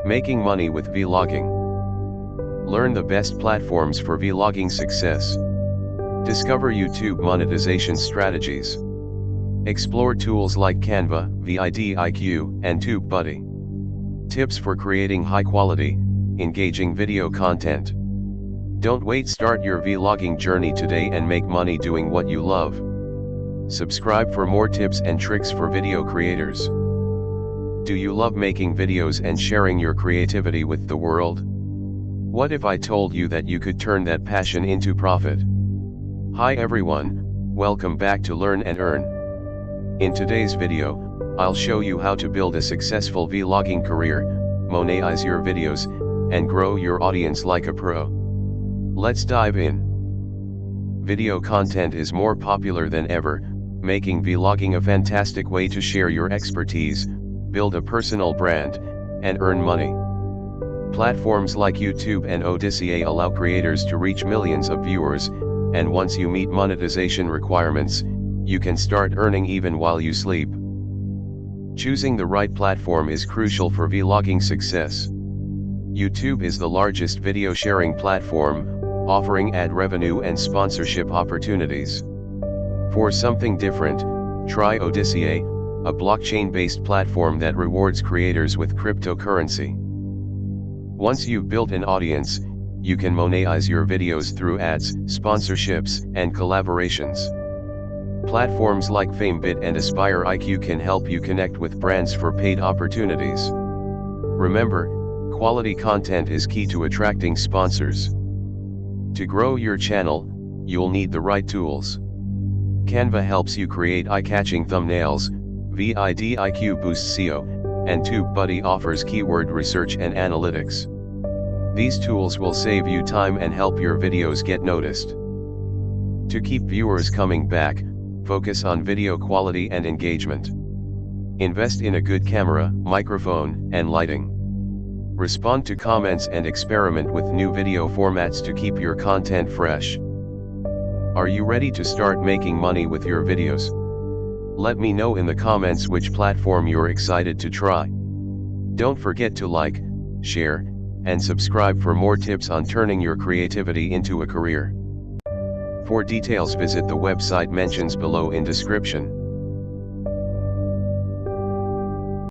Making money with vlogging. Learn the best platforms for vlogging success. Discover YouTube monetization strategies. Explore tools like Canva, VidIQ, and TubeBuddy. Tips for creating high-quality, engaging video content. Don't wait, start your vlogging journey today and make money doing what you love. Subscribe for more tips and tricks for video creators. Do you love making videos and sharing your creativity with the world? What if I told you that you could turn that passion into profit? Hi everyone, welcome back to Learn and Earn. In today's video, I'll show you how to build a successful vlogging career, monetize your videos, and grow your audience like a pro. Let's dive in. Video content is more popular than ever, making vlogging a fantastic way to share your expertise, build a personal brand, and earn money. Platforms like YouTube and Odysee allow creators to reach millions of viewers, and once you meet monetization requirements, you can start earning even while you sleep. Choosing the right platform is crucial for vlogging success. YouTube is the largest video sharing platform, offering ad revenue and sponsorship opportunities. For something different, try Odysee, a blockchain-based platform that rewards creators with cryptocurrency. Once you've built an audience, you can monetize your videos through ads, sponsorships, and collaborations. Platforms like FameBit and VidIQ can help you connect with brands for paid opportunities. Remember, quality content is key to attracting sponsors. To grow your channel, you'll need the right tools. Canva helps you create eye-catching thumbnails, VidIQ boosts SEO, and TubeBuddy offers keyword research and analytics. These tools will save you time and help your videos get noticed. To keep viewers coming back, focus on video quality and engagement. Invest in a good camera, microphone, and lighting. Respond to comments and experiment with new video formats to keep your content fresh. Are you ready to start making money with your videos? Let me know in the comments which platform you're excited to try. Don't forget to like, share, and subscribe for more tips on turning your creativity into a career. For details, visit the website mentions below in description.